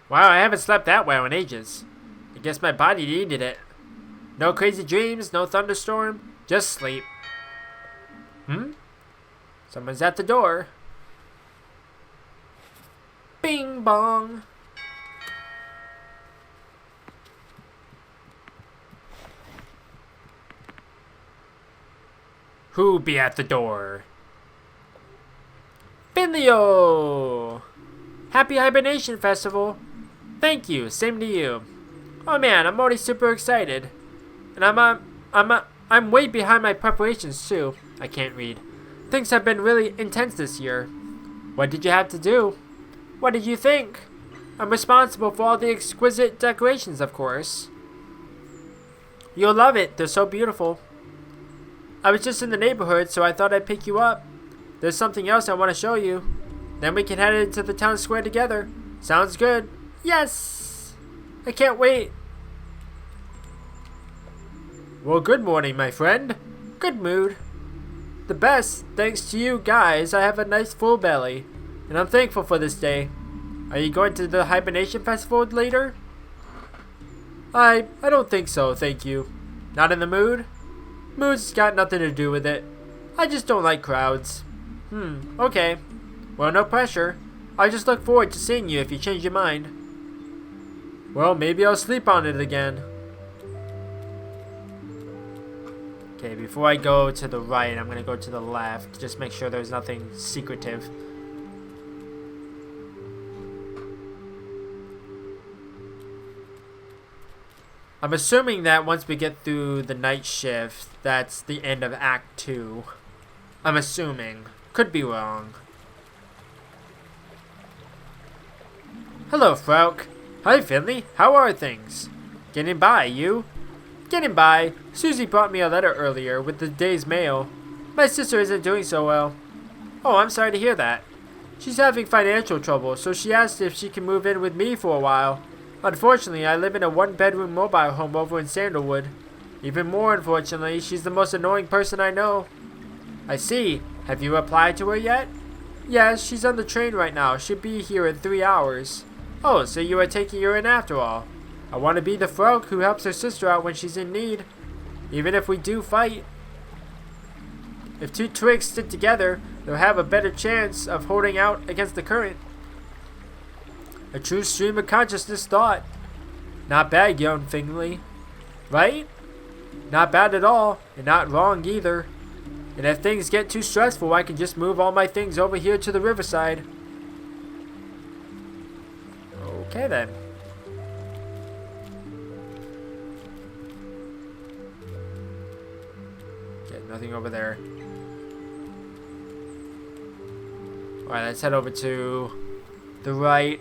Wow, I haven't slept that well in ages. I guess my body needed it. No crazy dreams, no thunderstorm, just sleep. Someone's at the door. Bing bong. Who be at the door? Finleo! Happy Hibernation Festival! Thank you, same to you. Oh man, I'm already super excited. And I'm way behind my preparations too. I can't read. Things have been really intense this year. What did you have to do? What did you think? I'm responsible for all the exquisite decorations, of course. You'll love it, they're so beautiful. I was just in the neighborhood, so I thought I'd pick you up. There's something else I want to show you. Then we can head into the town square together. Sounds good. Yes! I can't wait. Well, good morning, my friend. Good mood. The best, thanks to you guys, I have a nice full belly. And I'm thankful for this day. Are you going to the Hibernation Festival later? I don't think so, thank you. Not in the mood? Mood's got nothing to do with it. I just don't like crowds. Okay. Well, no pressure. I just look forward to seeing you if you change your mind. Well, maybe I'll sleep on it again. Okay, before I go to the right, I'm gonna go to the left. Just make sure there's nothing secretive. I'm assuming that once we get through the night shift, that's the end of Act 2. I'm assuming. Could be wrong. Hello, Frauke. Hi, Finley. How are things? Getting by, you? Getting by. Susie brought me a letter earlier with the day's mail. My sister isn't doing so well. Oh, I'm sorry to hear that. She's having financial trouble, so she asked if she can move in with me for a while. Unfortunately, I live in a one-bedroom mobile home over in Sandalwood. Even more unfortunately, she's the most annoying person I know. I see. Have you applied to her yet? Yes, she's on the train right now. She'll be here in 3 hours. Oh, so you are taking her in after all. I want to be the Frauke who helps her sister out when she's in need. Even if we do fight. If two twigs stick together, they'll have a better chance of holding out against the current. A true stream of consciousness thought. Not bad, young Finley. Right? Not bad at all, and not wrong either. And if things get too stressful, I can just move all my things over here to the riverside. Okay then. Okay, nothing over there. Alright, let's head over to the right.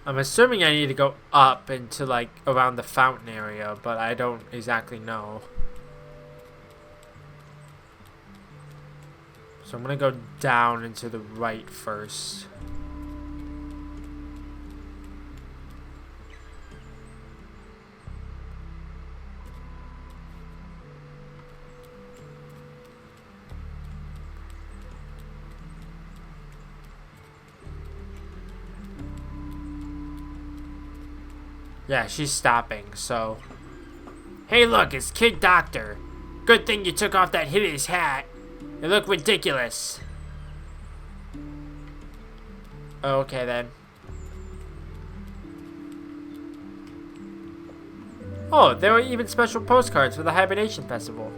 I'm assuming I need to go up into like around the fountain area, but I don't exactly know. So I'm gonna go down into the right first. Yeah, she's stopping, so... Hey look, it's Kid Doctor. Good thing you took off that hideous hat. You look ridiculous. Okay then. Oh, there are even special postcards for the Hibernation Festival.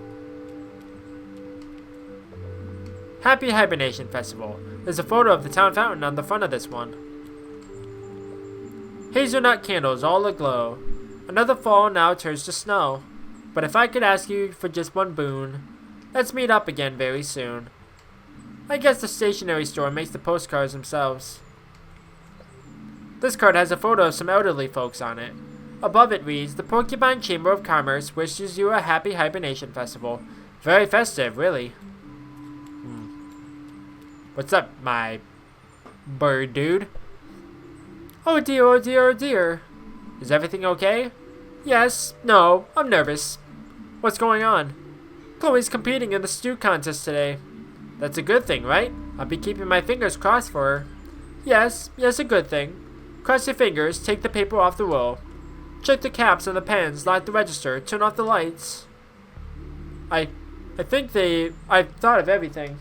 Happy Hibernation Festival. There's a photo of the town fountain on the front of this one. Hazelnut candles all aglow. Another fall now turns to snow. But if I could ask you for just one boon, let's meet up again very soon. I guess the stationery store makes the postcards themselves. This card has a photo of some elderly folks on it. Above it reads, "The Porcupine Chamber of Commerce wishes you a happy Hibernation Festival." Very festive, really. What's up, my bird dude? Oh dear, oh dear, oh dear. Is everything okay? Yes, no, I'm nervous. What's going on? Chloe's competing in the stew contest today. That's a good thing, right? I'll be keeping my fingers crossed for her. Yes, a good thing. Cross your fingers, take the paper off the roll. Check the caps on the pens, lock the register, turn off the lights. I I've thought of everything.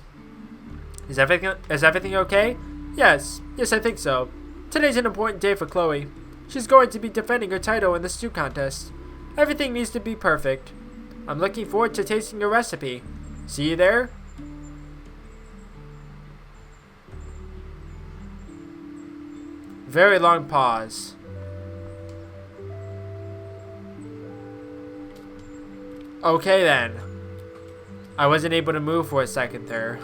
Is everything okay? Yes, I think so. Today's an important day for Chloe. She's going to be defending her title in the stew contest. Everything needs to be perfect. I'm looking forward to tasting your recipe. See you there? Very long pause. Okay then. I wasn't able to move for a second there.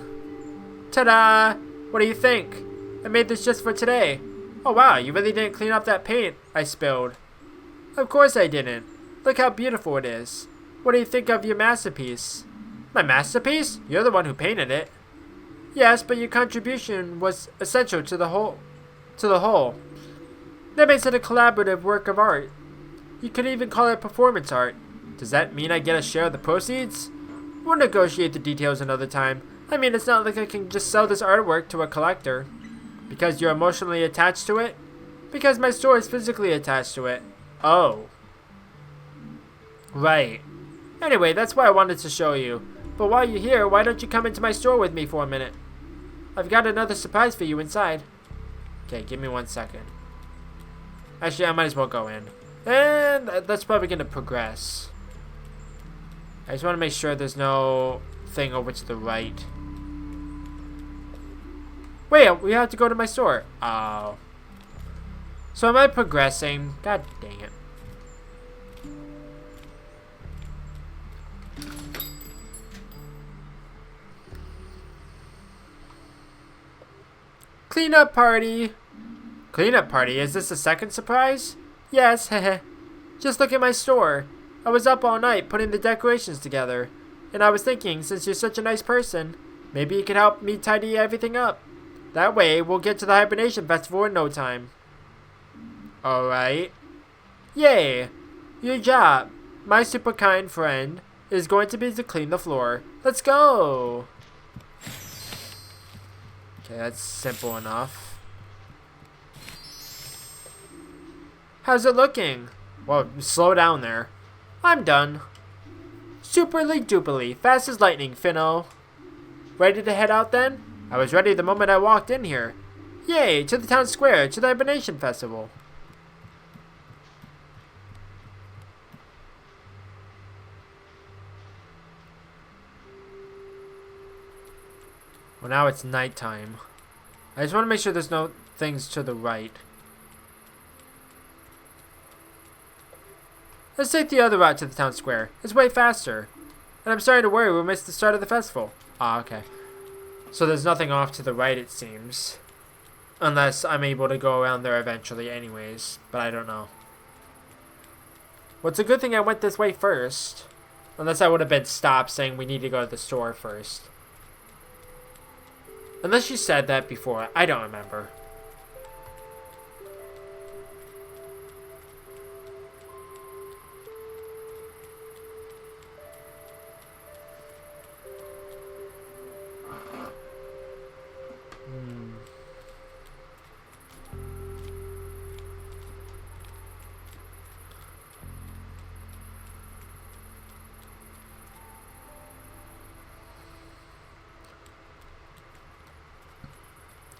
Ta-da! What do you think? I made this just for today. Oh wow, you really didn't clean up that paint I spilled. Of course I didn't. Look how beautiful it is. What do you think of your masterpiece? My masterpiece? You're the one who painted it. Yes, but your contribution was essential to the whole. That makes it a collaborative work of art. You could even call it performance art. Does that mean I get a share of the proceeds? We'll negotiate the details another time. I mean, it's not like I can just sell this artwork to a collector. Because you're emotionally attached to it? Because my store is physically attached to it. Oh. Right. Anyway, that's why I wanted to show you. But while you're here, why don't you come into my store with me for a minute? I've got another surprise for you inside. Okay, give me 1 second. Actually, I might as well go in. And that's probably going to progress. I just want to make sure there's no thing over to the right. Wait, we have to go to my store. Oh. So am I progressing? God dang it. Cleanup party. Cleanup party? Is this the second surprise? Yes, heh. Just look at my store. I was up all night putting the decorations together. And I was thinking, since you're such a nice person, maybe you could help me tidy everything up. That way, we'll get to the Hibernation Festival in no time. Alright. Yay! Your job, my super kind friend, is going to be to clean the floor. Let's go! Okay, that's simple enough. How's it looking? Whoa, slow down there. I'm done. Superly duperly, fast as lightning, Finno. Ready to head out then? I was ready the moment I walked in here. Yay, to the town square, to the Hibernation Festival. Well, now it's nighttime. I just want to make sure there's no things to the right. Let's take the other route to the town square. It's way faster. And I'm starting to worry we'll miss the start of the festival. Ah, okay. So there's nothing off to the right, it seems. Unless I'm able to go around there eventually anyways. But I don't know. Well, it's a good thing I went this way first. Unless I would have been stopped saying we need to go to the store first. Unless you said that before. I don't remember.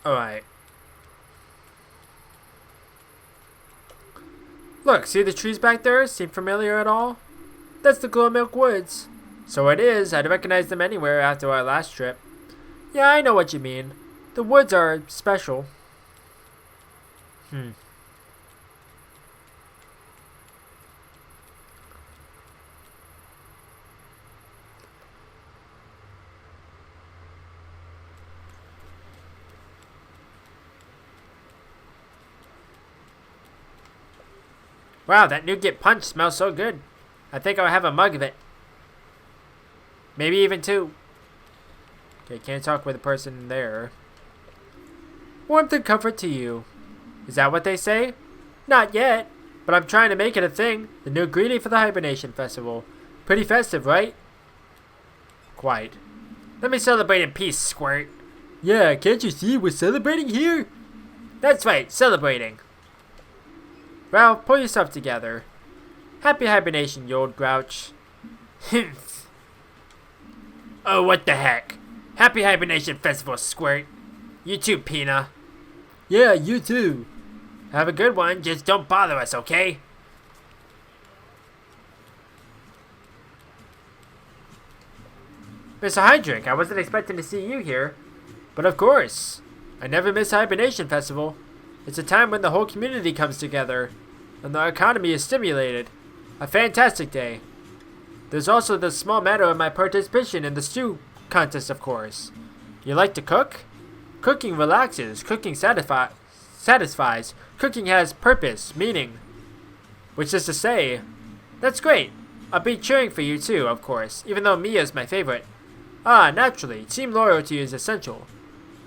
Alright. Look, see the trees back there? Seem familiar at all? That's the Glowmilk Woods. So it is. I'd recognize them anywhere after our last trip. Yeah, I know what you mean. The woods are special. Wow, that nougat punch smells so good. I think I'll have a mug of it. Maybe even two. Okay, can't talk with a person there. Warmth and comfort to you. Is that what they say? Not yet, but I'm trying to make it a thing. The new greeting for the Hibernation Festival. Pretty festive, right? Quite. Let me celebrate in peace, Squirt. Yeah, can't you see we're celebrating here? That's right, celebrating. Well, pull yourself together. Happy hibernation, you old grouch. Oh, what the heck. Happy Hibernation Festival, Squirt. You too, Peanut. Yeah, you too. Have a good one, just don't bother us, okay? Mr. Hydrick, I wasn't expecting to see you here. But of course. I never miss Hibernation Festival. It's a time when the whole community comes together, and the economy is stimulated. A fantastic day. There's also the small matter of my participation in the stew contest, of course. You like to cook? Cooking relaxes. Cooking satisfies. Cooking has purpose, meaning. Which is to say, that's great. I'll be cheering for you too, of course, even though Mia's my favorite. Ah, naturally, team loyalty is essential.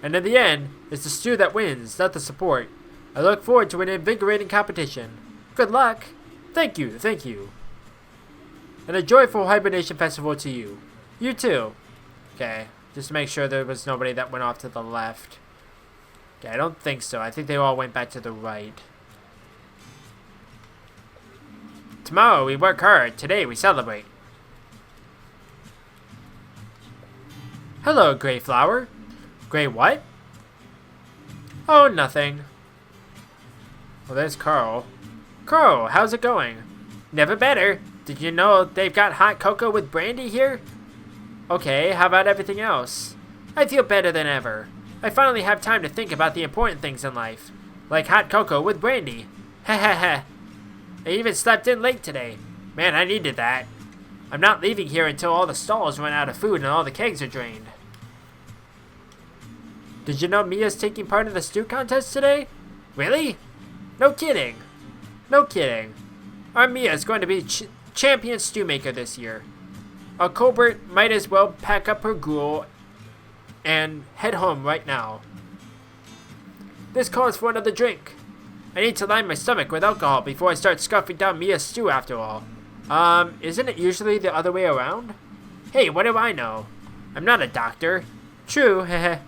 And in the end, it's the stew that wins, not the support. I look forward to an invigorating competition. Good luck. Thank you, thank you. And a joyful Hibernation Festival to you. You too. Okay, just to make sure there was nobody that went off to the left. Okay, I don't think so. I think they all went back to the right. Tomorrow we work hard. Today we celebrate. Hello, Gray Flower. Gray what? Oh, nothing. Well, there's Carl. Carl, how's it going? Never better. Did you know they've got hot cocoa with brandy here? Okay, how about everything else? I feel better than ever. I finally have time to think about the important things in life. Like hot cocoa with brandy. Heh heh heh. I even slept in late today. Man, I needed that. I'm not leaving here until all the stalls run out of food and all the kegs are drained. Did you know Mia's taking part in the stew contest today? Really? No kidding. No kidding. Our Mia's going to be champion stew maker this year. Our Colbert might as well pack up her gruel and head home right now. This calls for another drink. I need to line my stomach with alcohol before I start scarfing down Mia's stew after all. Isn't it usually the other way around? Hey, what do I know? I'm not a doctor. True, heh.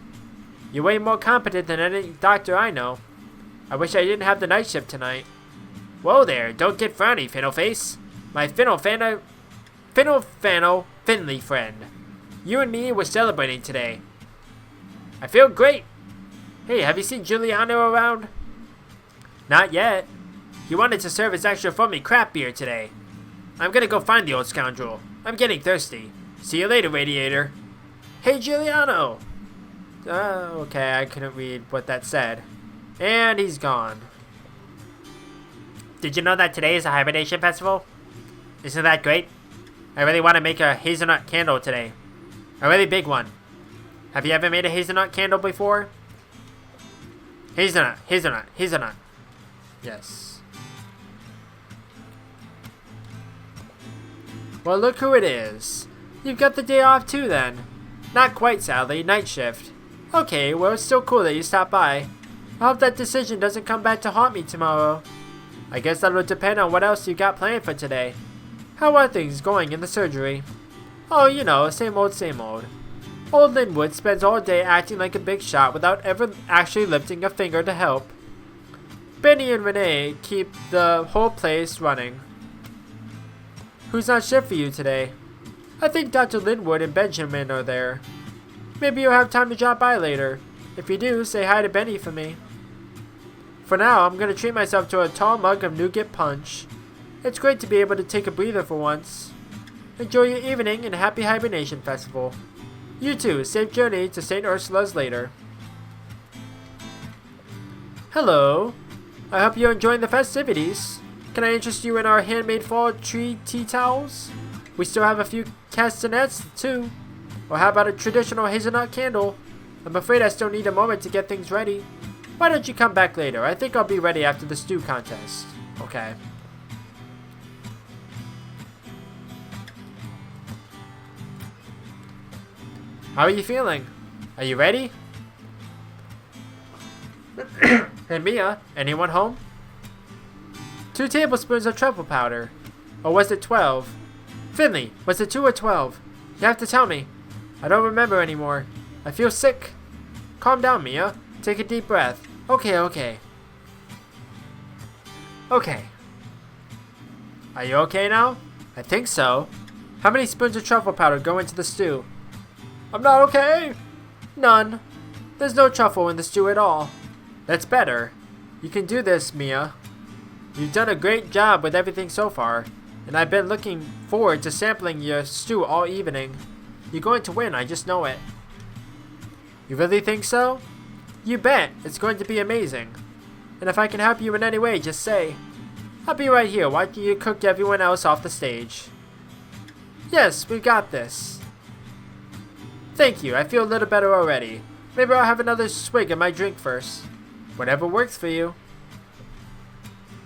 You're way more competent than any doctor I know. I wish I didn't have the night shift tonight. Whoa there, don't get frowny, Fiddleface. My Finley friend. You and me were celebrating today. I feel great. Hey, have you seen Giuliano around? Not yet. He wanted to serve his extra foamy crap beer today. I'm gonna go find the old scoundrel. I'm getting thirsty. See you later, Radiator. Hey, Giuliano! Okay, I couldn't read what that said. And he's gone. Did you know that today is a Hibernation Festival? Isn't that great? I really want to make a hazelnut candle today. A really big one. Have you ever made a hazelnut candle before? Hazelnut, hazelnut, hazelnut. Yes. Well, look who it is. You've got the day off too then. Not quite, sadly. Night shift. Okay, well, it's still cool that you stopped by. I hope that decision doesn't come back to haunt me tomorrow. I guess that'll depend on what else you got planned for today. How are things going in the surgery? Oh, you know, same old, same old. Old Linwood spends all day acting like a big shot without ever actually lifting a finger to help. Benny and Renee keep the whole place running. Who's on shift for you today? I think Dr. Linwood and Benjamin are there. Maybe you'll have time to drop by later. If you do, say hi to Benny for me. For now, I'm going to treat myself to a tall mug of nougat punch. It's great to be able to take a breather for once. Enjoy your evening and happy Hibernation Festival. You too, safe journey to St. Ursula's later. Hello. I hope you're enjoying the festivities. Can I interest you in our handmade fall tree tea towels? We still have a few castanets too. Or how about a traditional hazelnut candle? I'm afraid I still need a moment to get things ready. Why don't you come back later? I think I'll be ready after the stew contest. Okay. How are you feeling? Are you ready? Hey Mia, anyone home? 2 tablespoons of truffle powder. Or was it 12? Finley, was it 2 or 12? You have to tell me. I don't remember anymore. I feel sick. Calm down, Mia. Take a deep breath. Okay. Okay. Are you okay now? I think so. How many spoons of truffle powder go into the stew? I'm not okay. None. There's no truffle in the stew at all. That's better. You can do this, Mia. You've done a great job with everything so far, and I've been looking forward to sampling your stew all evening. You're going to win, I just know it. You really think so? You bet. It's going to be amazing. And if I can help you in any way, just say. I'll be right here watching you cook everyone else off the stage. Yes, we got this. Thank you. I feel a little better already. Maybe I'll have another swig of my drink first. Whatever works for you.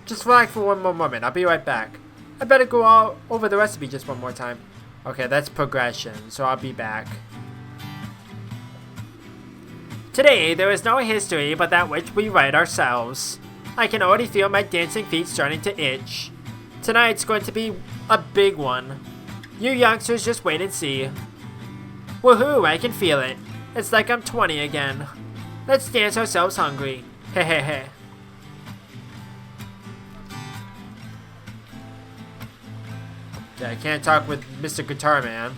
Just relax for one more moment. I'll be right back. I better go all over the recipe just one more time. Okay, that's progression, so I'll be back. Today, there is no history but that which we write ourselves. I can already feel my dancing feet starting to itch. Tonight's going to be a big one. You youngsters just wait and see. Woohoo, I can feel it. It's like I'm 20 again. Let's dance ourselves hungry. Hehehe. Yeah, I can't talk with Mr. Guitar Man.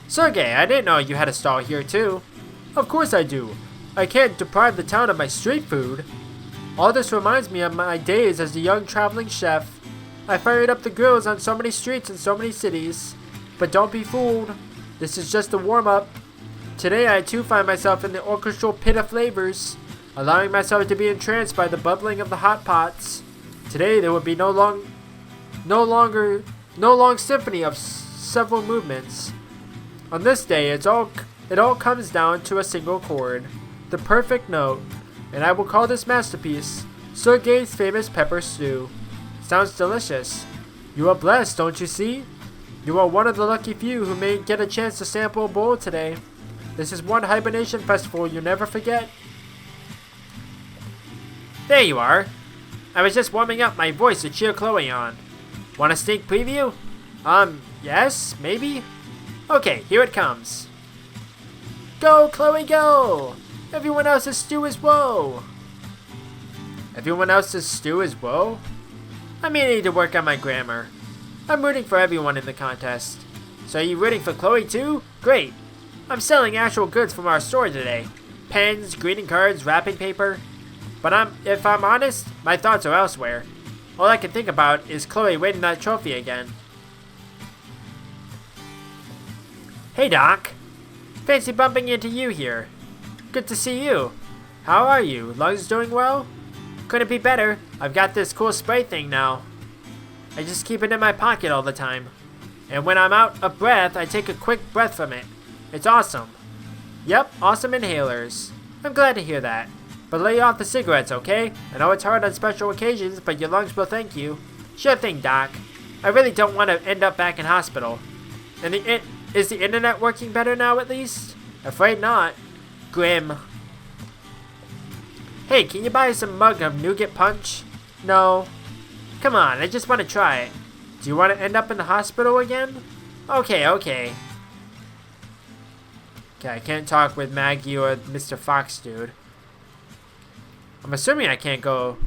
Sergey, I didn't know you had a stall here too. Of course I do. I can't deprive the town of my street food. All this reminds me of my days as a young traveling chef. I fired up the grills on so many streets in so many cities. But don't be fooled. This is just a warm-up. Today I too find myself in the orchestral pit of flavors, allowing myself to be entranced by the bubbling of the hot pots. Today there will be no long symphony of several movements. On this day it all comes down to a single chord, the perfect note, and I will call this masterpiece Sergey's famous pepper stew. Sounds delicious. You are blessed, don't you see? You are one of the lucky few who may get a chance to sample a bowl today. This is one Hibernation festival you'll never forget. There you are. I was just warming up my voice to cheer Chloe on. Want a sneak preview? Yes, maybe? Okay, here it comes. Go, Chloe, go! Everyone else's stew is woe. Everyone else's stew is woe? I may need to work on my grammar. I'm rooting for everyone in the contest. So are you rooting for Chloe too? Great. I'm selling actual goods from our store today. Pens, greeting cards, wrapping paper. But if I'm honest, my thoughts are elsewhere. All I can think about is Chloe winning that trophy again. Hey Doc. Fancy bumping into you here. Good to see you. How are you? Lungs doing well? Couldn't be better. I've got this cool spray thing now. I just keep it in my pocket all the time. And when I'm out of breath, I take a quick breath from it. It's awesome. Yep, awesome inhalers. I'm glad to hear that. But lay off the cigarettes, okay? I know it's hard on special occasions, but your lungs will thank you. Sure thing, Doc. I really don't want to end up back in hospital. And is the internet working better now at least? Afraid not. Grim. Hey, can you buy some mug of nougat punch? No. Come on, I just want to try it. Do you want to end up in the hospital again? Okay. Okay, I can't talk with Maggie or Mr. Fox, dude. I'm assuming I can't go.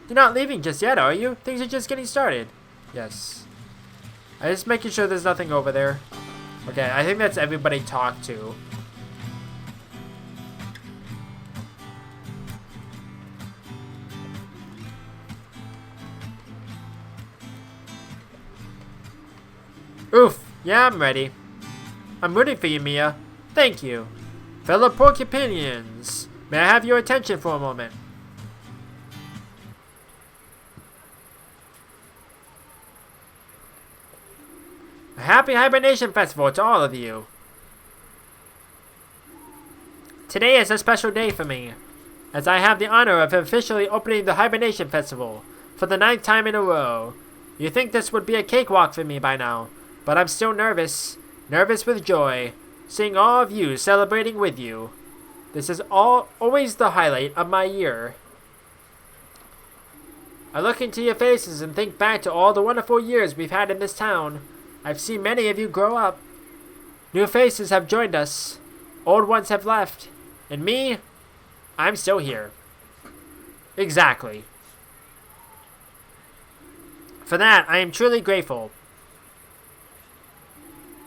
You're not leaving just yet, are you? Things are just getting started. Yes. I'm just making sure there's nothing over there. Okay, I think that's everybody talked to. Oof, yeah, I'm ready. I'm rooting for you, Mia. Thank you. Fellow Porcupinians, may I have your attention for a moment? A happy Hibernation Festival to all of you. Today is a special day for me. as I have the honor of officially opening the Hibernation Festival for the 9th time in a row. You'd think this would be a cakewalk for me by now, but I'm still nervous. Nervous with joy, seeing all of you celebrating with you. This is always the highlight of my year. I look into your faces and think back to all the wonderful years we've had in this town. I've seen many of you grow up. New faces have joined us. Old ones have left. And me, I'm still here. Exactly. For that, I am truly grateful.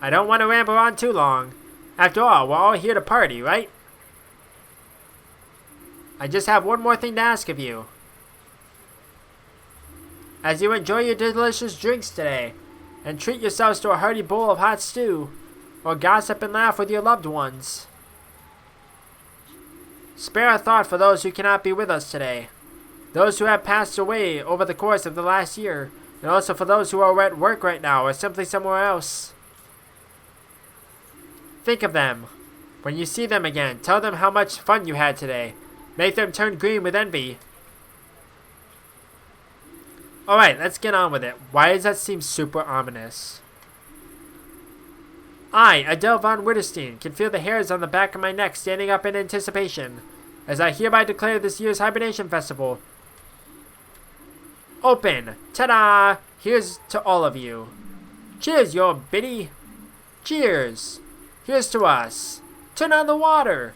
I don't want to ramble on too long. After all, we're all here to party, right? I just have one more thing to ask of you. As you enjoy your delicious drinks today, and treat yourselves to a hearty bowl of hot stew, or gossip and laugh with your loved ones, spare a thought for those who cannot be with us today, those who have passed away over the course of the last year, and also for those who are at work right now or simply somewhere else. Think of them. When you see them again, tell them how much fun you had today. Make them turn green with envy. Alright, let's get on with it. Why does that seem super ominous? I, Adele von Witterstein, can feel the hairs on the back of my neck standing up in anticipation, as I hereby declare this year's Hibernation Festival open. Ta-da! Here's to all of you. Cheers, your biddy. Cheers. Here's to us. Turn on the water.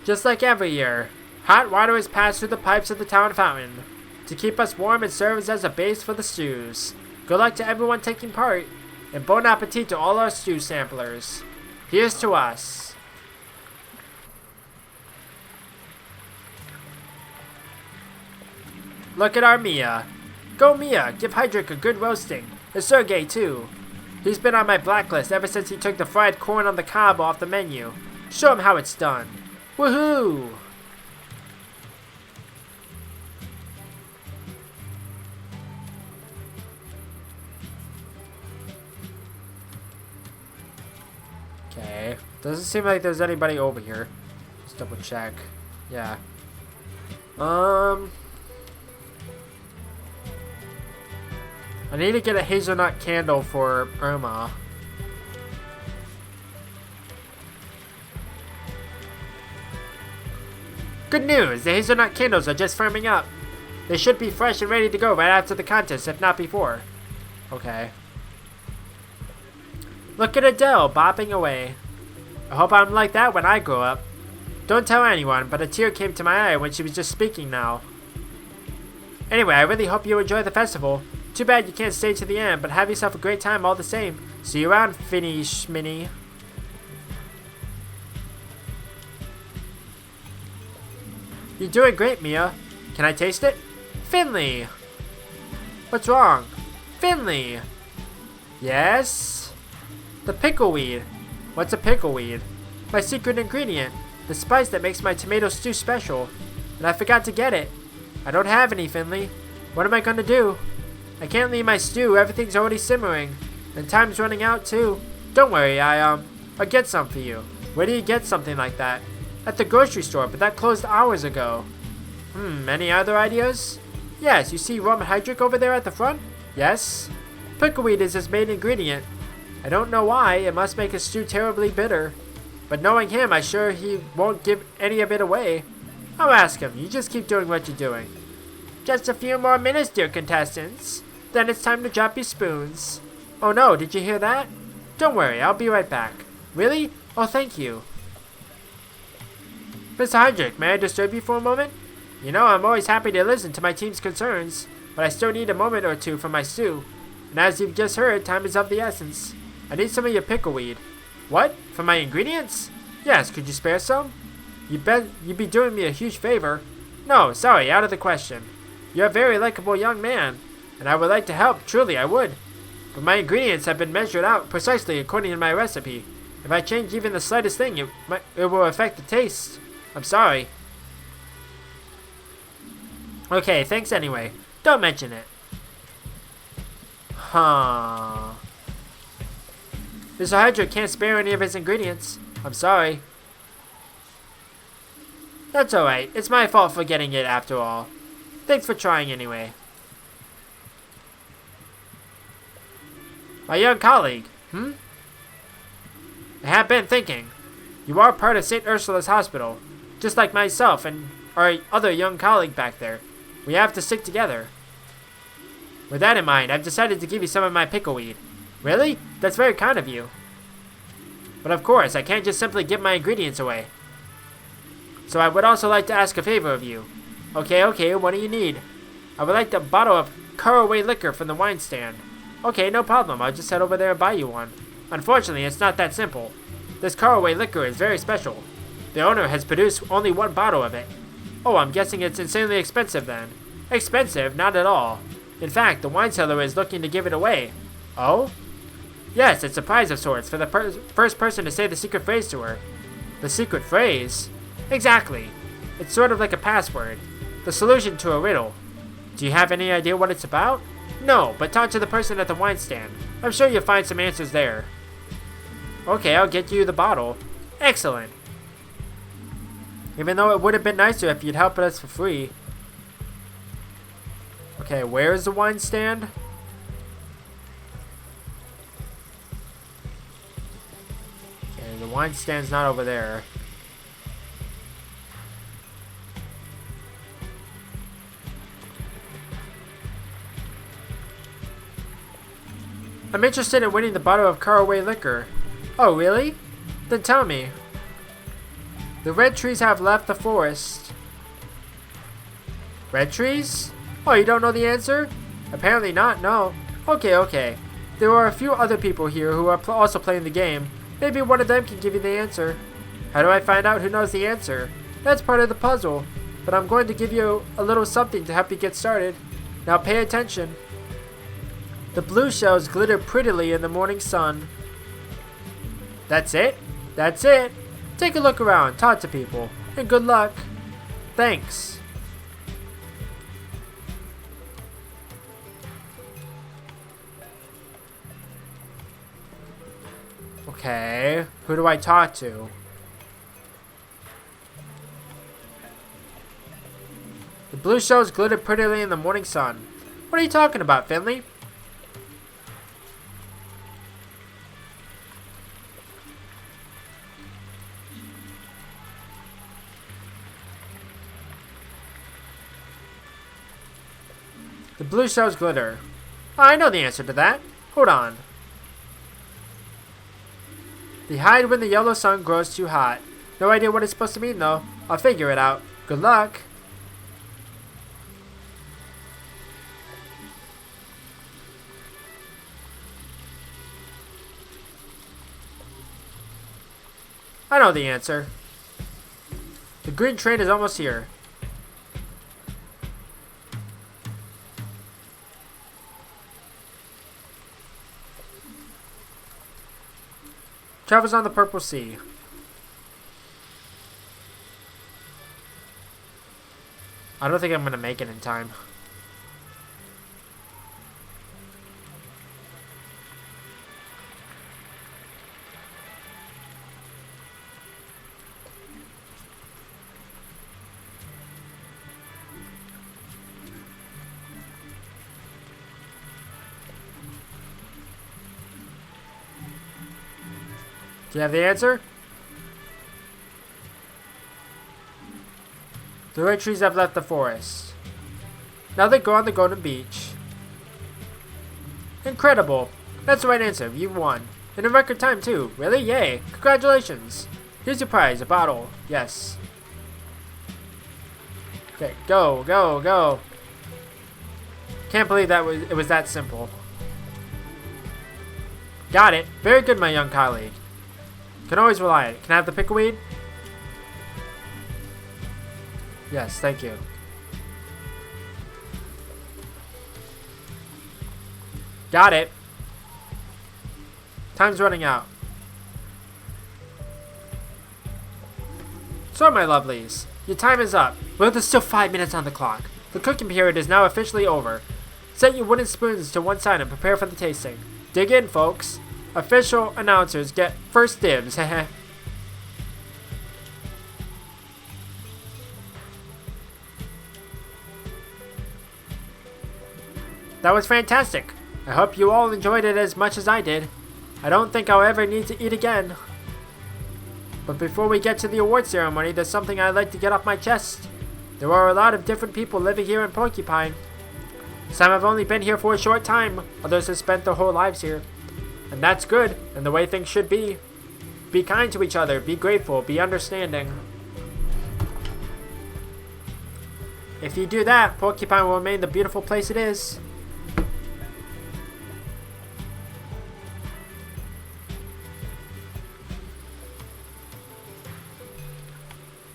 Just like every year, hot water is passed through the pipes of the town fountain to keep us warm and serves as a base for the stews. Good luck to everyone taking part, and bon appetit to all our stew samplers. Here's to us. Look at our Mia. Go Mia, give Hydric a good roasting. And Sergey too. He's been on my blacklist ever since he took the fried corn on the cob off the menu. Show him how it's done. Woohoo! Okay. Doesn't seem like there's anybody over here. Just double check. Yeah. I need to get a hazelnut candle for Irma. Good news! The hazelnut candles are just firming up. They should be fresh and ready to go right after the contest, if not before. Okay. Look at Adele bopping away. I hope I'm like that when I grow up. Don't tell anyone, but a tear came to my eye when she was just speaking now. Anyway, I really hope you enjoy the festival. Too bad you can't stay to the end, but have yourself a great time all the same. See you around, Finny Schminny. You're doing great, Mia. Can I taste it? Finley! What's wrong? Finley! Yes? The pickleweed. What's a pickleweed? My secret ingredient. The spice that makes my tomato stew special. And I forgot to get it. I don't have any, Finley. What am I gonna do? I can't leave my stew. Everything's already simmering. And time's running out, too. Don't worry, I'll get some for you. Where do you get something like that? At the grocery store, but that closed hours ago. Any other ideas? Yes, you see rum and Hydric over there at the front? Yes. Pickleweed is his main ingredient. I don't know why, it must make his stew terribly bitter. But knowing him, I'm sure he won't give any of it away. I'll ask him, you just keep doing what you're doing. Just a few more minutes, dear contestants. Then it's time to drop your spoons. Oh no, did you hear that? Don't worry, I'll be right back. Really? Oh, thank you. Mr. Hydric, may I disturb you for a moment? You know, I'm always happy to listen to my team's concerns, but I still need a moment or two for my stew. And as you've just heard, time is of the essence. I need some of your pickleweed. What? For my ingredients? Yes, could you spare some? You'd be doing me a huge favor. No, sorry, out of the question. You're a very likable young man, and I would like to help, truly I would. But my ingredients have been measured out precisely according to my recipe. If I change even the slightest thing, it will affect the taste. I'm sorry. Okay, thanks anyway. Don't mention it. Huh. Mr. Hydra can't spare any of his ingredients. I'm sorry. That's alright. It's my fault for getting it after all. Thanks for trying anyway. My young colleague. I have been thinking. You are part of St. Ursula's hospital. Just like myself and our other young colleague back there. We have to stick together. With that in mind, I've decided to give you some of my pickleweed. Really? That's very kind of you. But of course, I can't just simply give my ingredients away. So I would also like to ask a favor of you. Okay, what do you need? I would like a bottle of caraway liquor from the wine stand. Okay, no problem. I'll just head over there and buy you one. Unfortunately, it's not that simple. This caraway liquor is very special. The owner has produced only one bottle of it. Oh, I'm guessing it's insanely expensive then. Expensive? Not at all. In fact, the wine seller is looking to give it away. Oh? Yes, it's a prize of sorts for the first person to say the secret phrase to her. The secret phrase? Exactly. It's sort of like a password. The solution to a riddle. Do you have any idea what it's about? No, but talk to the person at the wine stand. I'm sure you'll find some answers there. Okay, I'll get you the bottle. Excellent. Even though it would have been nicer if you'd helped us for free. Okay, where is the wine stand? Okay, the wine stand's not over there. I'm interested in winning the bottle of caraway liquor. Oh, really? Then tell me. The red trees have left the forest. Red trees? Oh, you don't know the answer? Apparently not, no. Okay. There are a few other people here who are also playing the game. Maybe one of them can give you the answer. How do I find out who knows the answer? That's part of the puzzle. But I'm going to give you a little something to help you get started. Now pay attention. The blue shells glitter prettily in the morning sun. That's it? That's it. Take a look around, talk to people, and good luck. Thanks. Okay, who do I talk to? The blue shells glitter prettily in the morning sun. What are you talking about, Finley? The blue shells glitter. Oh, I know the answer to that. Hold on. They hide when the yellow sun grows too hot. No idea what it's supposed to mean, though. I'll figure it out. Good luck. I know the answer. The green train is almost here. Travels on the Purple Sea. I don't think I'm gonna make it in time. Do you have the answer? The red trees have left the forest. Now they go on the golden beach. Incredible! That's the right answer. You won. In a record time too. Really? Yay! Congratulations! Here's your prize, a bottle. Yes. Okay, go. Can't believe it was that simple. Got it. Very good, my young colleague. Can always rely on it. Can I have the pickleweed? Yes, thank you. Got it. Time's running out. So, my lovelies, your time is up. Well, there's still 5 minutes on the clock. The cooking period is now officially over. Set your wooden spoons to one side and prepare for the tasting. Dig in, folks. Official announcers get first dibs. Heh. That was fantastic. I hope you all enjoyed it as much as I did. I don't think I'll ever need to eat again. But before we get to the award ceremony, there's something I'd like to get off my chest. There are a lot of different people living here in Porcupine. Some have only been here for a short time, others have spent their whole lives here. And that's good, and the way things should be. Be kind to each other, be grateful, be understanding. If you do that, Porcupine will remain the beautiful place it is.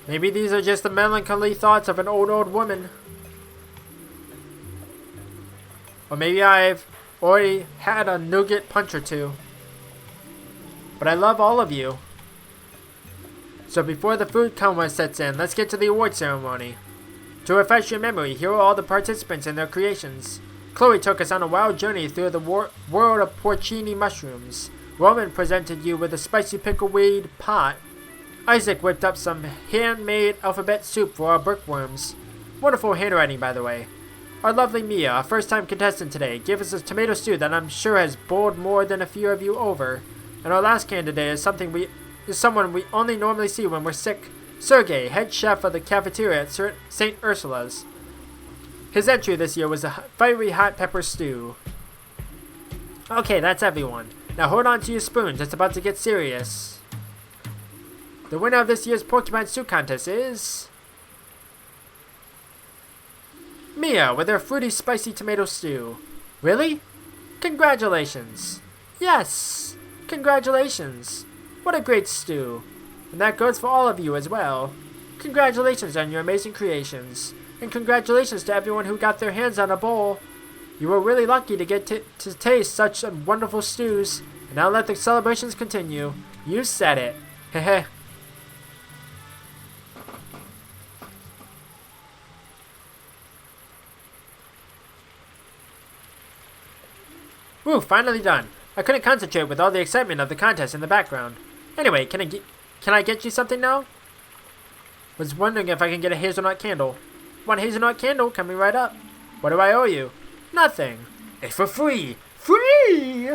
Maybe these are just the melancholy thoughts of an old woman. Or maybe I've already had a nougat punch or two. But I love all of you. So before the food coma sets in, let's get to the award ceremony. To refresh your memory, here are all the participants and their creations. Chloe took us on a wild journey through the world of porcini mushrooms. Roman presented you with a spicy pickleweed pot. Isaac whipped up some handmade alphabet soup for our bookworms. Wonderful handwriting, by the way. Our lovely Mia, our first-time contestant today, gave us a tomato stew that I'm sure has bowled more than a few of you over. And our last candidate is someone we only normally see when we're sick. Sergey, head chef of the cafeteria at St. Ursula's. His entry this year was a fiery hot pepper stew. Okay, that's everyone. Now hold on to your spoons, it's about to get serious. The winner of this year's Porcupine Stew Contest is Mia with her fruity spicy tomato stew. Really? Congratulations. Yes, congratulations. What a great stew. And that goes for all of you as well. Congratulations on your amazing creations. And congratulations to everyone who got their hands on a bowl. You were really lucky to get to taste such wonderful stews. And now let the celebrations continue. You said it. Hehe. Woo, finally done. I couldn't concentrate with all the excitement of the contest in the background. Anyway, can I get you something now? Was wondering if I can get a hazelnut candle. Want a hazelnut candle? Coming right up. What do I owe you? Nothing. It's for free. Free!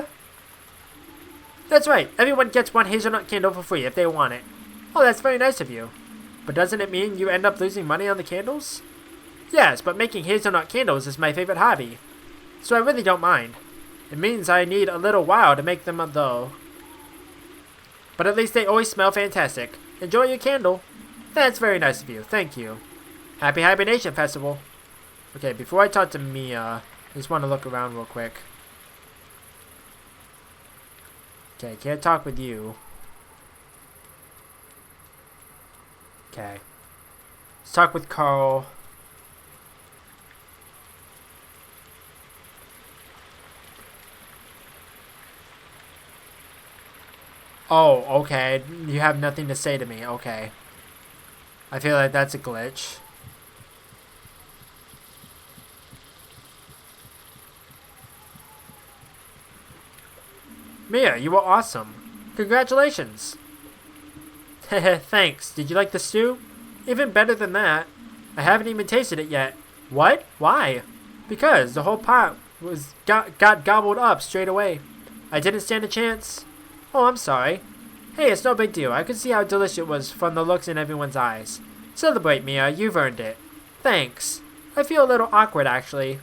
That's right. Everyone gets one hazelnut candle for free if they want it. Oh, that's very nice of you. But doesn't it mean you end up losing money on the candles? Yes, but making hazelnut candles is my favorite hobby. So I really don't mind. It means I need a little while to make them though. But at least they always smell fantastic. Enjoy your candle. That's very nice of you. Thank you. Happy Hibernation Festival. Okay, before I talk to Mia, I just want to look around real quick. Okay, can't talk with you. Okay. Let's talk with Carl. Oh, okay. You have nothing to say to me. Okay. I feel like that's a glitch. Mia, you were awesome. Congratulations. Heh, thanks. Did you like the stew? Even better than that. I haven't even tasted it yet. What? Why? Because the whole pot got gobbled up straight away. I didn't stand a chance. Oh, I'm sorry. Hey, it's no big deal. I could see how delicious it was from the looks in everyone's eyes. Celebrate, Mia. You've earned it. Thanks. I feel a little awkward, actually.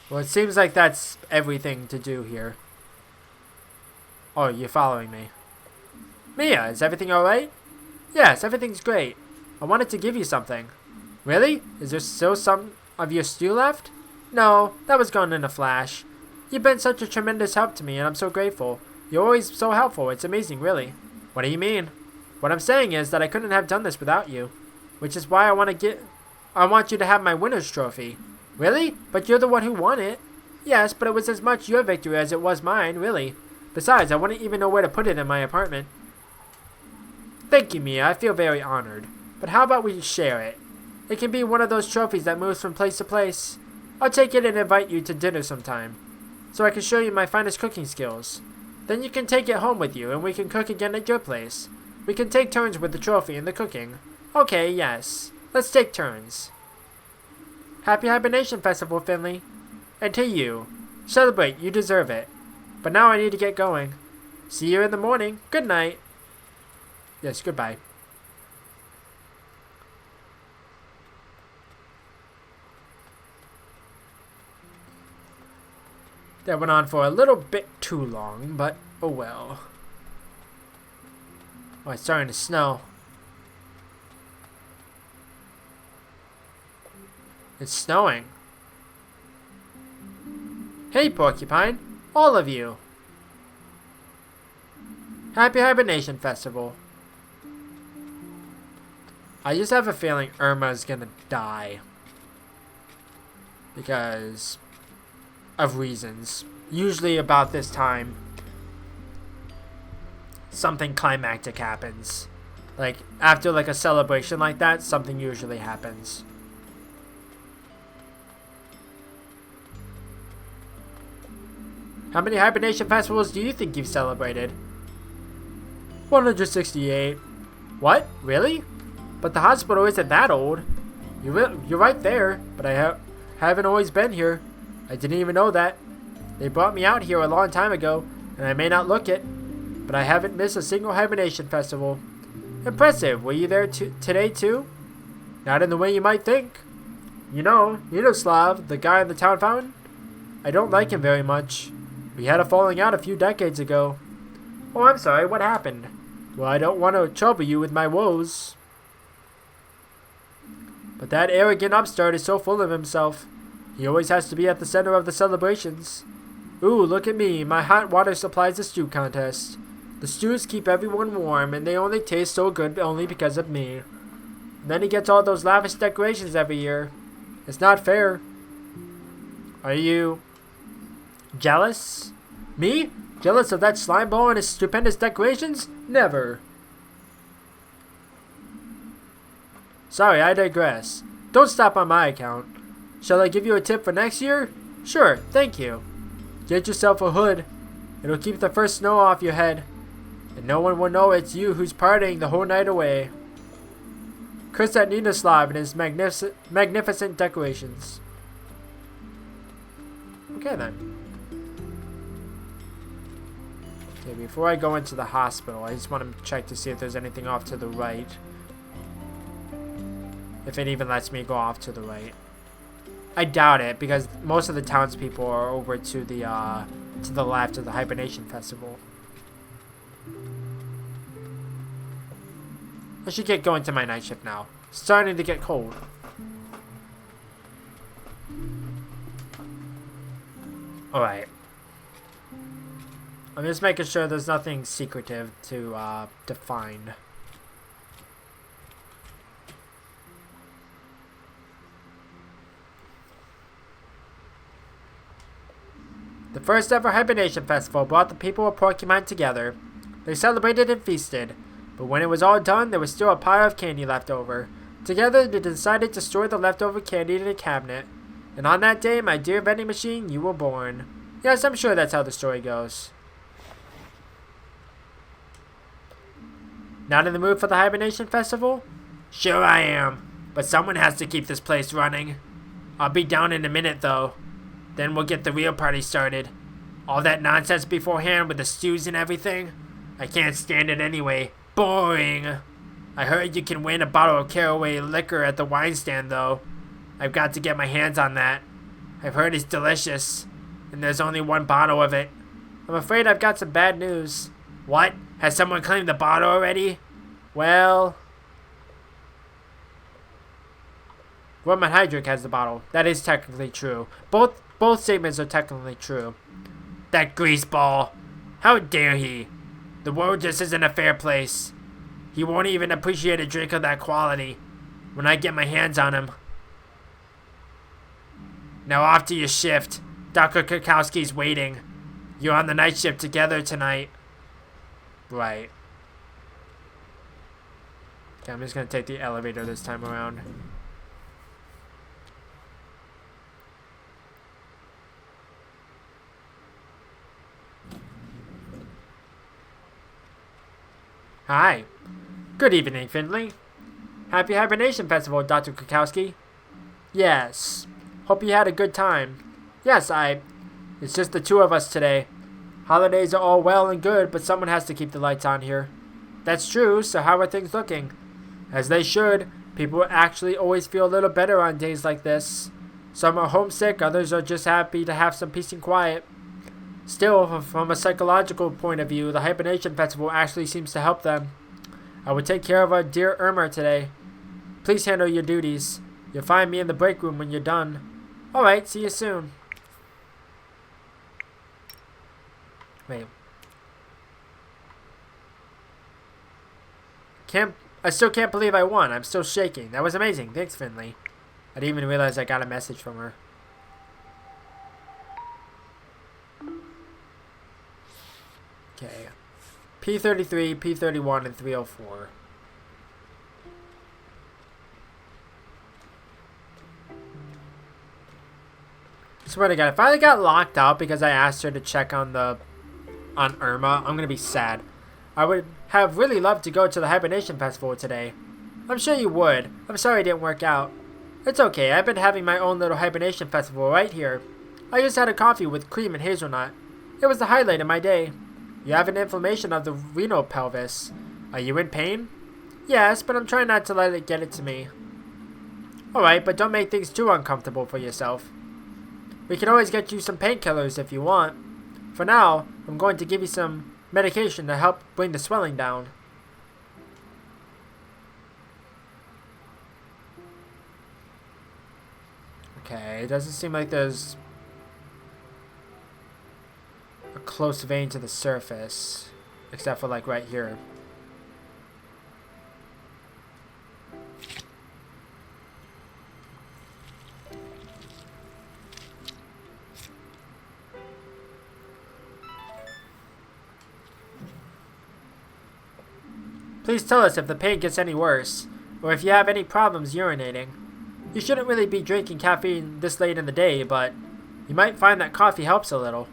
Well, it seems like that's everything to do here. Oh, you're following me. Mia, is everything alright? Yes, everything's great. I wanted to give you something. Really? Is there still some of your stew left? No, that was gone in a flash. You've been such a tremendous help to me, and I'm so grateful. You're always so helpful. It's amazing, really. What do you mean? What I'm saying is that I couldn't have done this without you. Which is why I want you to have my winner's trophy. Really? But you're the one who won it. Yes, but it was as much your victory as it was mine, really. Besides, I wouldn't even know where to put it in my apartment. Thank you, Mia. I feel very honored. But how about we share it? It can be one of those trophies that moves from place to place. I'll take it and invite you to dinner sometime, so I can show you my finest cooking skills. Then you can take it home with you, and we can cook again at your place. We can take turns with the trophy and the cooking. Okay, yes. Let's take turns. Happy Hibernation Festival, Finley. And to you. Celebrate, you deserve it. But now I need to get going. See you in the morning. Good night. Yes, goodbye. That went on for a little bit too long, but oh well. Oh, it's starting to snow. It's snowing. Hey, Porcupine. All of you. Happy Hibernation Festival. I just have a feeling Irma's gonna die. Because of reasons. Usually about this time, something climactic happens. Like, after like a celebration like that, something usually happens. How many Hibernation Festivals do you think you've celebrated? 168. What? Really? But the hospital isn't that old. You're right there, but I haven't always been here. I didn't even know that. They brought me out here a long time ago, and I may not look it, but I haven't missed a single Hibernation Festival. Impressive. Were you there today too? Not in the way you might think. You know, Ninoslav, the guy in the town fountain? I don't like him very much. We had a falling out a few decades ago. Oh, I'm sorry, what happened? Well, I don't want to trouble you with my woes. But that arrogant upstart is so full of himself. He always has to be at the center of the celebrations. Ooh, look at me, my hot water supplies the stew contest. The stews keep everyone warm, and they only taste so good only because of me. And then he gets all those lavish decorations every year. It's not fair. Are you jealous? Me? Jealous of that slime ball and his stupendous decorations? Never. Sorry, I digress. Don't stop on my account. Shall I give you a tip for next year? Sure, thank you. Get yourself a hood. It'll keep the first snow off your head. And no one will know it's you who's partying the whole night away. Curse that Ninoslav and his magnificent decorations. Okay then. Okay, before I go into the hospital, I just want to check to see if there's anything off to the right. If it even lets me go off to the right. I doubt it, because most of the townspeople are over to the left of the Hibernation Festival. I should get going to my night shift now. It's starting to get cold. Alright. I'm just making sure there's nothing secretive to find. The first ever Hibernation Festival brought the people of Porcupine together. They celebrated and feasted, but when it was all done, there was still a pile of candy left over. Together, they decided to store the leftover candy in a cabinet. And on that day, my dear vending machine, you were born. Yes, I'm sure that's how the story goes. Not in the mood for the Hibernation Festival? Sure I am, but someone has to keep this place running. I'll be down in a minute, though. Then we'll get the real party started. All that nonsense beforehand with the stews and everything? I can't stand it anyway. Boring. I heard you can win a bottle of caraway liquor at the wine stand, though. I've got to get my hands on that. I've heard it's delicious, and there's only one bottle of it. I'm afraid I've got some bad news. What? Has someone claimed the bottle already? Well, Roman Hydric has the bottle. That is technically true. Both statements are technically true. That greaseball. How dare he? The world just isn't a fair place. He won't even appreciate a drink of that quality when I get my hands on him. Now off to your shift. Dr. Krakowski's waiting. You're on the night shift together tonight. Right. Okay, I'm just gonna take the elevator this time around. Hi. Good evening, Finley. Happy Hibernation Festival, Dr. Krakowski. Yes. Hope you had a good time. Yes, It's just the two of us today. Holidays are all well and good, but someone has to keep the lights on here. That's true, so how are things looking? As they should. People actually always feel a little better on days like this. Some are homesick, others are just happy to have some peace and quiet. Still, from a psychological point of view, the Hibernation Festival actually seems to help them. I will take care of our dear Irma today. Please handle your duties. You'll find me in the break room when you're done. Alright, see you soon. Wait. I still can't believe I won. I'm still shaking. That was amazing. Thanks, Finley. I didn't even realize I got a message from her. Okay. P33, P31, and 304. Swear to God, if I got locked out because I asked her to check on Irma, I'm gonna be sad. I would have really loved to go to the Hibernation Festival today. I'm sure you would. I'm sorry it didn't work out. It's okay, I've been having my own little Hibernation Festival right here. I just had a coffee with cream and hazelnut. It was the highlight of my day. You have an inflammation of the renal pelvis. Are you in pain? Yes, but I'm trying not to let it get it to me. Alright, but don't make things too uncomfortable for yourself. We can always get you some painkillers if you want. For now, I'm going to give you some medication to help bring the swelling down. Okay, it doesn't seem like there's a close vein to the surface, except for like right here. Please tell us if the pain gets any worse, or if you have any problems urinating. You shouldn't really be drinking caffeine this late in the day, but you might find that coffee helps a little.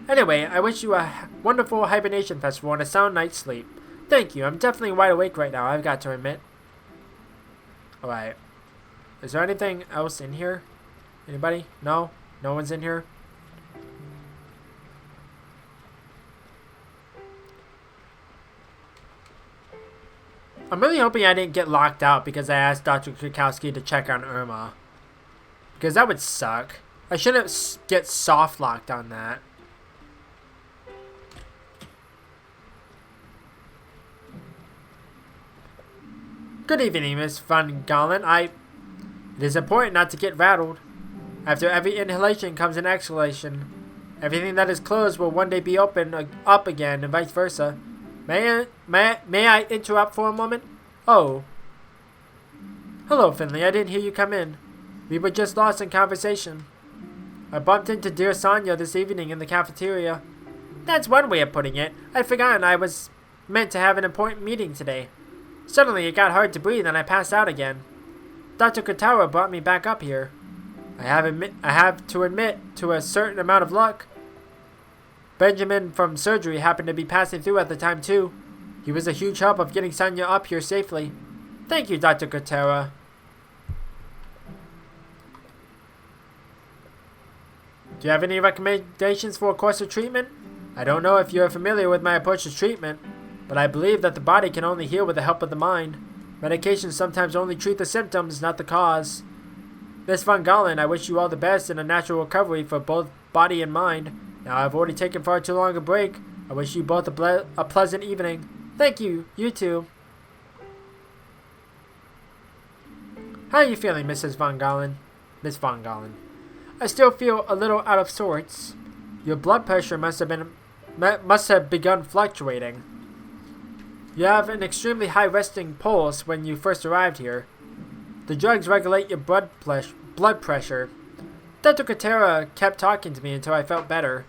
Anyway, I wish you a wonderful Hibernation Festival and a sound night's sleep. Thank you, I'm definitely wide awake right now, I've got to admit. Alright. Is there anything else in here? Anybody? No? No one's in here? I'm really hoping I didn't get locked out because I asked Dr. Krakowski to check on Irma. Because that would suck. I shouldn't get soft locked on that. Good evening, Miss Van Galen. It is important not to get rattled. After every inhalation comes an exhalation. Everything that is closed will one day be open up again, and vice versa. May I interrupt for a moment? Oh. Hello, Finley. I didn't hear you come in. We were just lost in conversation. I bumped into dear Sonia this evening in the cafeteria. That's one way of putting it. I'd forgotten I was meant to have an important meeting today. Suddenly, it got hard to breathe and I passed out again. Dr. Katawa brought me back up here. I have to admit to a certain amount of luck. Benjamin from surgery happened to be passing through at the time too. He was a huge help of getting Sonia up here safely. Thank you, Dr. Katawa. Do you have any recommendations for a course of treatment? I don't know if you are familiar with my approach to treatment, but I believe that the body can only heal with the help of the mind. Medications sometimes only treat the symptoms, not the cause. Miss Van Galen, I wish you all the best and a natural recovery for both body and mind. Now I've already taken far too long a break. I wish you both a pleasant evening. Thank you. You too. How are you feeling, Mrs. Van Galen? Miss Van Galen. I still feel a little out of sorts. Your blood pressure must have begun fluctuating. You have an extremely high resting pulse when you first arrived here. The drugs regulate your blood pressure. Dr. Katera kept talking to me until I felt better.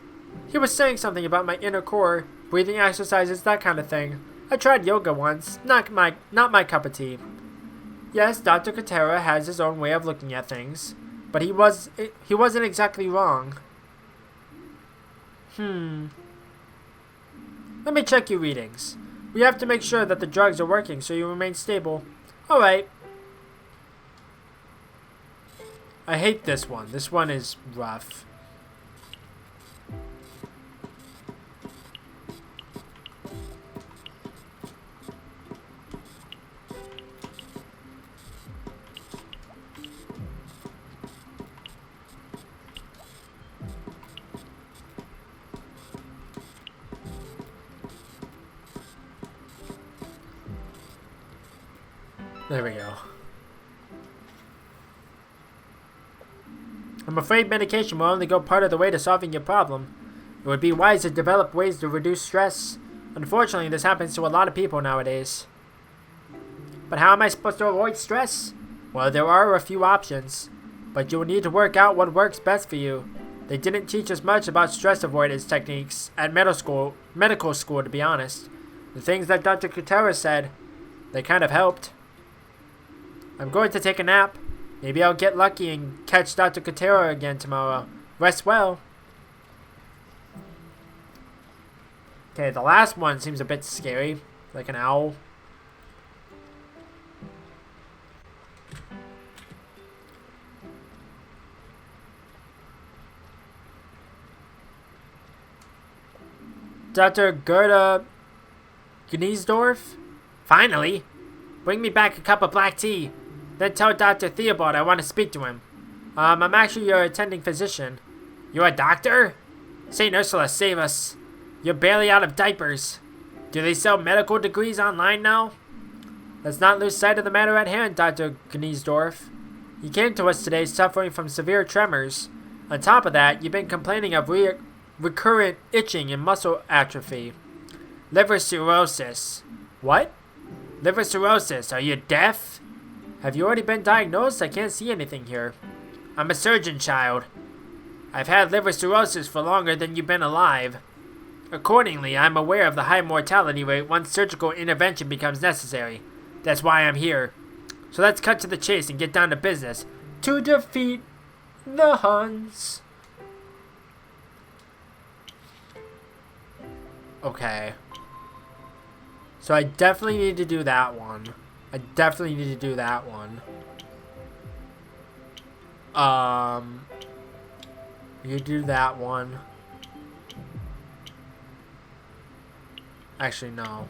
He was saying something about my inner core, breathing exercises, that kind of thing. I tried yoga once. Not my cup of tea. Yes, Dr. Katera has his own way of looking at things, but he wasn't exactly wrong. Let me check your readings. We have to make sure that the drugs are working so you remain stable. Alright. I hate this one. This one is rough. There we go. I'm afraid medication will only go part of the way to solving your problem. It would be wise to develop ways to reduce stress. Unfortunately, this happens to a lot of people nowadays. But how am I supposed to avoid stress? Well, there are a few options, but you will need to work out what works best for you. They didn't teach us much about stress avoidance techniques at medical school, to be honest. The things that Dr. Kutera said, they kind of helped. I'm going to take a nap. Maybe I'll get lucky and catch Dr. Kutera again tomorrow. Rest well. Okay, the last one seems a bit scary. Like an owl. Dr. Gerda Gniesdorf? Finally! Bring me back a cup of black tea. Then tell Dr. Theobald I want to speak to him. I'm actually your attending physician. You're a doctor? St. Ursula, save us. You're barely out of diapers. Do they sell medical degrees online now? Let's not lose sight of the matter at hand, Dr. Gniesdorf. You came to us today suffering from severe tremors. On top of that, you've been complaining of recurrent itching and muscle atrophy. Liver cirrhosis. What? Liver cirrhosis. Are you deaf? Have you already been diagnosed? I can't see anything here. I'm a surgeon, child. I've had liver cirrhosis for longer than you've been alive. Accordingly, I'm aware of the high mortality rate once surgical intervention becomes necessary. That's why I'm here. So let's cut to the chase and get down to business. To defeat the Huns. Okay. So I definitely need to do that one. You do that one. Actually, no.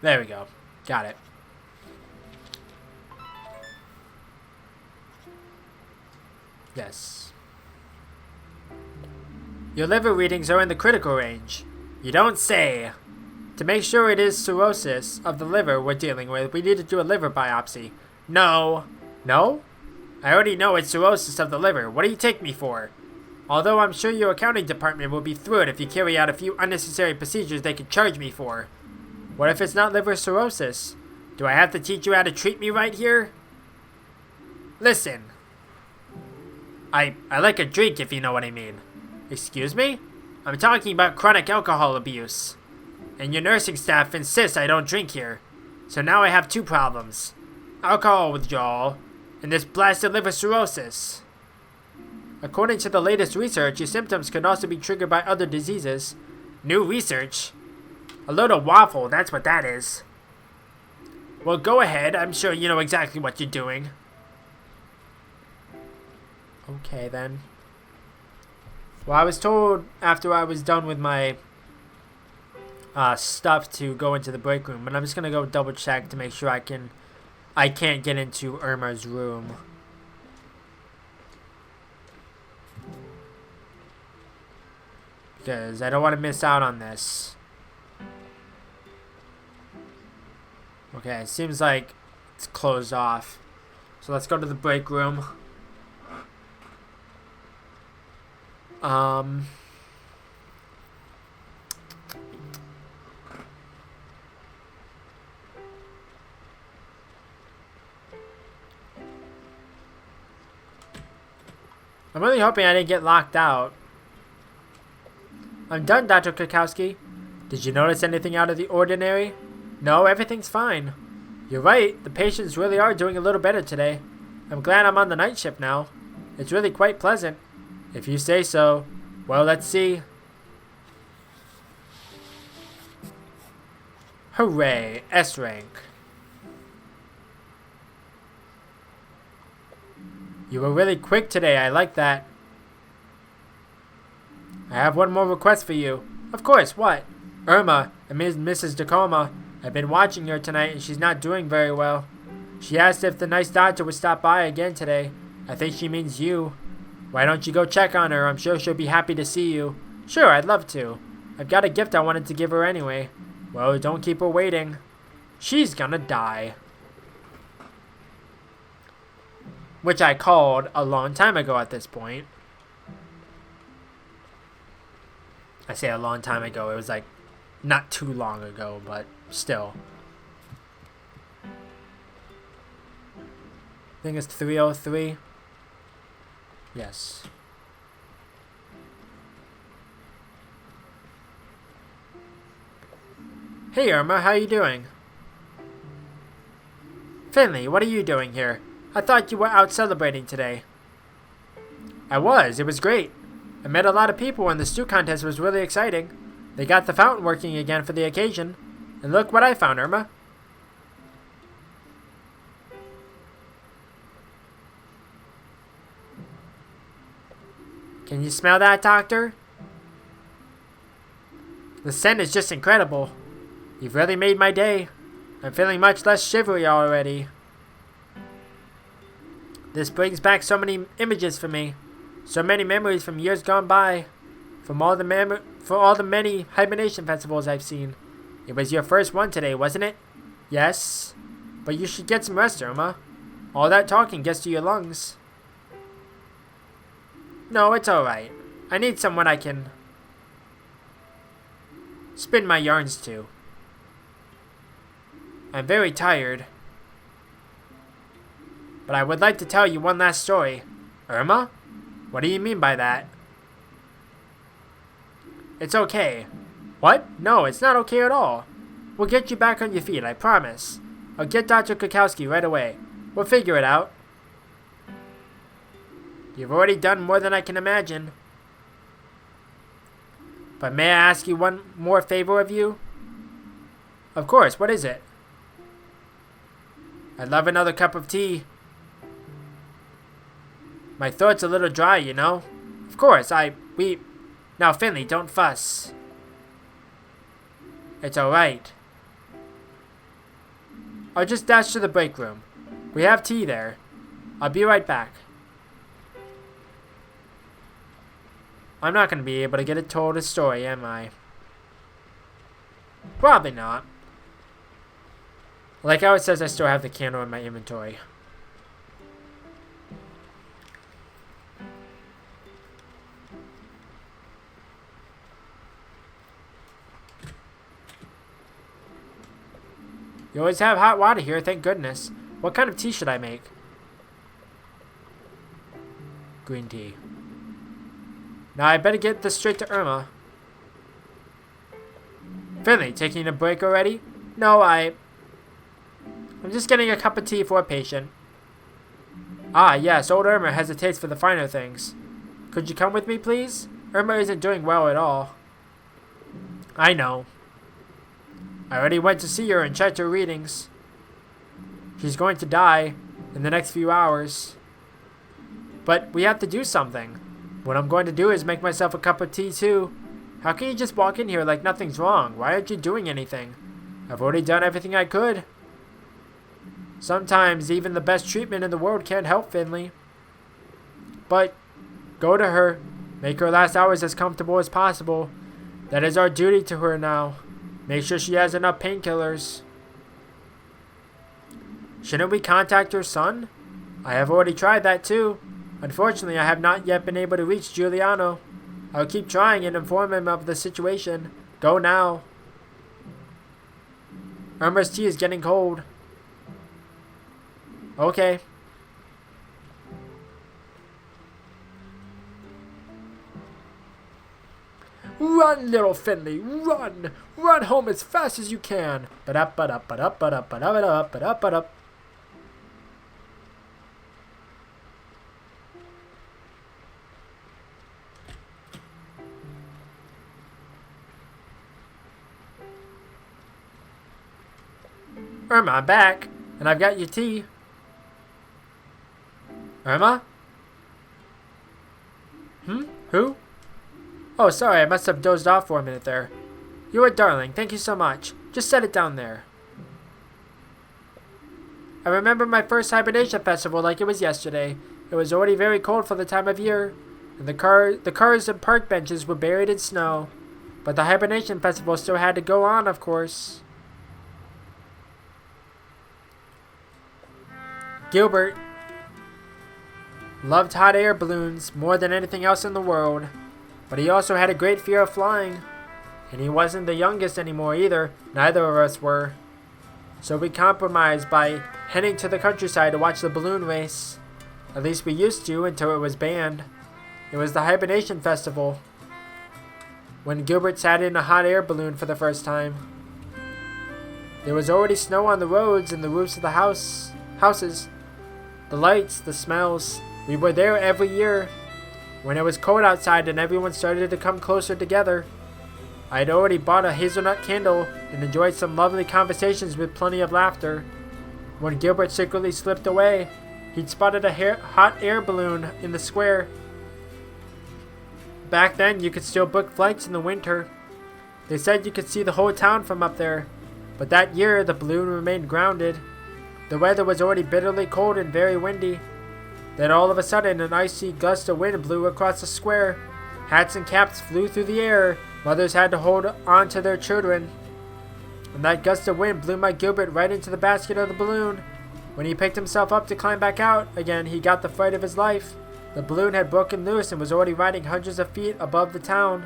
There we go. Got it. Yes. Your liver readings are in the critical range. You don't say. To make sure it is cirrhosis of the liver we're dealing with, we need to do a liver biopsy. No. No? I already know it's cirrhosis of the liver. What do you take me for? Although I'm sure your accounting department will be thrilled if you carry out a few unnecessary procedures they could charge me for. What if it's not liver cirrhosis? Do I have to teach you how to treat me right here? Listen. I like a drink, if you know what I mean. Excuse me? I'm talking about chronic alcohol abuse. And your nursing staff insists I don't drink here. So now I have two problems. Alcohol withdrawal, and this blasted liver cirrhosis. According to the latest research, your symptoms could also be triggered by other diseases. New research? A load of waffle, that's what that is. Well, go ahead. I'm sure you know exactly what you're doing. Okay, then. Well, I was told after I was done with my stuff to go into the break room, but I'm just gonna go double check to make sure I can't get into Irma's room. Because I don't want to miss out on this. Okay, it seems like it's closed off. So let's go to the break room. I'm really hoping I didn't get locked out. I'm done, Dr. Krakowski. Did you notice anything out of the ordinary? No, everything's fine. You're right, the patients really are doing a little better today. I'm glad I'm on the night shift now. It's really quite pleasant. If you say so. Well, let's see. Hooray, S rank. You were really quick today, I like that. I have one more request for you. Of course, what? Irma, Mrs. Tacoma, I've been watching her tonight and she's not doing very well. She asked if the nice doctor would stop by again today. I think she means you. Why don't you go check on her? I'm sure she'll be happy to see you. Sure, I'd love to. I've got a gift I wanted to give her anyway. Well, don't keep her waiting. She's gonna die. Which I called a long time ago at this point. I say a long time ago. It was like not too long ago, but still. I think it's 303. Yes. Hey Irma, how you doing? Finley, what are you doing here? I thought you were out celebrating today. I was. It was great. I met a lot of people and the stew contest was really exciting. They got the fountain working again for the occasion. And look what I found, Irma. Can you smell that, Doctor? The scent is just incredible. You've really made my day. I'm feeling much less shivery already. This brings back so many images for me. So many memories from years gone by. For all the many hibernation festivals I've seen. It was your first one today, wasn't it? Yes. But you should get some rest, Irma. All that talking gets to your lungs. No, it's alright. I need someone I can spin my yarns to. I'm very tired. But I would like to tell you one last story. Irma? What do you mean by that? It's okay. What? No, it's not okay at all. We'll get you back on your feet, I promise. I'll get Dr. Krakowski right away. We'll figure it out. You've already done more than I can imagine. But may I ask you one more favor of you? Of course, what is it? I'd love another cup of tea. My throat's a little dry, you know. Of course, Now, Finley, don't fuss. It's alright. I'll just dash to the break room. We have tea there. I'll be right back. I'm not going to be able to get it told a story, am I? Probably not. Like how it says I still have the candle in my inventory. You always have hot water here, thank goodness. What kind of tea should I make? Green tea. Now I better get this straight to Irma. Finley, taking a break already? No, I'm just getting a cup of tea for a patient. Ah, yes, old Irma has a taste for the finer things. Could you come with me, please? Irma isn't doing well at all. I know. I already went to see her and checked her readings. She's going to die in the next few hours. But we have to do something. What I'm going to do is make myself a cup of tea too. How can you just walk in here like nothing's wrong? Why aren't you doing anything? I've already done everything I could. Sometimes even the best treatment in the world can't help Finley. But go to her. Make her last hours as comfortable as possible. That is our duty to her now. Make sure she has enough painkillers. Shouldn't we contact her son? I have already tried that too. Unfortunately, I have not yet been able to reach Giuliano. I'll keep trying and inform him of the situation. Go now. Irma's tea is getting cold. Okay. Run, little Finley, run! Run home as fast as you can! Ba-da-ba-da-ba-da-ba-da-ba-da-ba-da-ba-da. Irma, I'm back, and I've got your tea. Irma? Who? Oh, sorry, I must have dozed off for a minute there. You're a darling, thank you so much. Just set it down there. I remember my first Hibernation festival like it was yesterday. It was already very cold for the time of year, and the cars and park benches were buried in snow. But the Hibernation festival still had to go on, of course. Gilbert loved hot air balloons more than anything else in the world, but he also had a great fear of flying, and he wasn't the youngest anymore either. Neither of us were. So we compromised by heading to the countryside to watch the balloon race. At least we used to until it was banned. It was the Hibernation Festival, when Gilbert sat in a hot air balloon for the first time. There was already snow on the roads and the roofs of the houses. The lights, the smells. We were there every year. When it was cold outside and everyone started to come closer together. I had already bought a hazelnut candle and enjoyed some lovely conversations with plenty of laughter. When Gilbert secretly slipped away, he'd spotted a hot air balloon in the square. Back then, you could still book flights in the winter. They said you could see the whole town from up there, but that year the balloon remained grounded. The weather was already bitterly cold and very windy. Then all of a sudden, an icy gust of wind blew across the square. Hats and caps flew through the air. Mothers had to hold on to their children. And that gust of wind blew my Gilbert right into the basket of the balloon. When he picked himself up to climb back out again, he got the fright of his life. The balloon had broken loose and was already riding hundreds of feet above the town.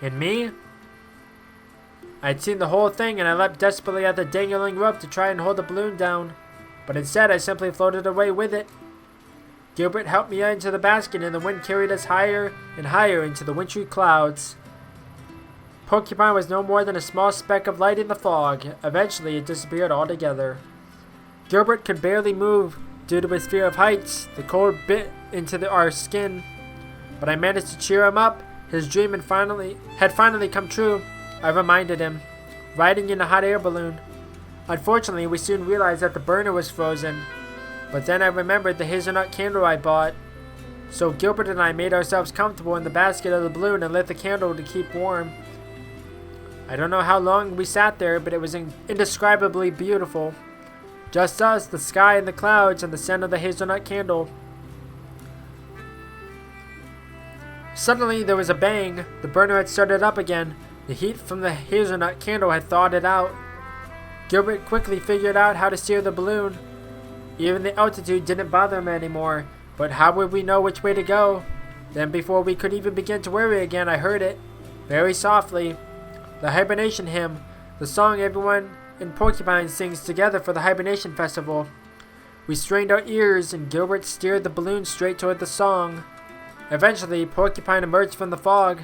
And me? I'd seen the whole thing and I leapt desperately at the dangling rope to try and hold the balloon down. But instead I simply floated away with it. Gilbert helped me into the basket and the wind carried us higher and higher into the wintry clouds. Porcupine was no more than a small speck of light in the fog. Eventually it disappeared altogether. Gilbert could barely move due to his fear of heights. The cold bit into our skin. But I managed to cheer him up. His dream had finally come true. I reminded him, riding in a hot air balloon. Unfortunately, we soon realized that the burner was frozen. But then I remembered the hazelnut candle I bought. So Gilbert and I made ourselves comfortable in the basket of the balloon and lit the candle to keep warm. I don't know how long we sat there, but it was indescribably beautiful. Just us, the sky and the clouds, and the scent of the hazelnut candle. Suddenly there was a bang. The burner had started up again. The heat from the hazelnut candle had thawed it out. Gilbert quickly figured out how to steer the balloon. Even the altitude didn't bother him anymore, but how would we know which way to go? Then before we could even begin to worry again, I heard it, very softly. The Hibernation Hymn, the song everyone in Porcupine sings together for the Hibernation Festival. We strained our ears and Gilbert steered the balloon straight toward the song. Eventually, Porcupine emerged from the fog.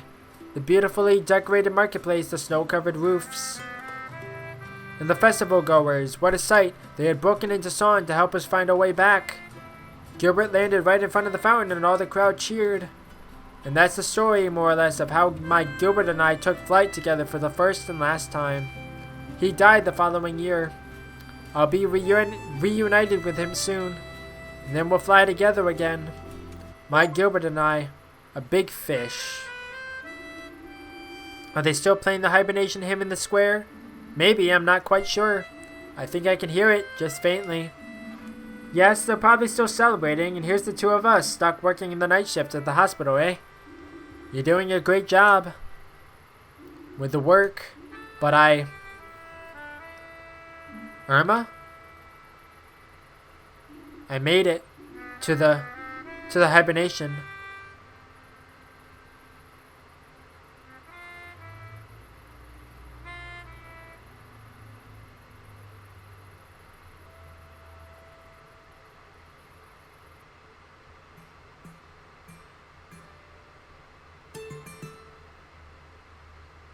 The beautifully decorated marketplace, the snow-covered roofs. And the festival goers, what a sight. They had broken into song to help us find our way back. Gilbert landed right in front of the fountain and all the crowd cheered. And that's the story, more or less, of how my Gilbert and I took flight together for the first and last time. He died the following year. I'll be reunited with him soon. And then we'll fly together again. My Gilbert and I, a big fish. Are they still playing the Hibernation Hymn in the square? Maybe, I'm not quite sure. I think I can hear it, just faintly. Yes, they're probably still celebrating, and here's the two of us, stuck working in the night shift at the hospital, eh? You're doing a great job with the work, but Irma? I made it to the hibernation.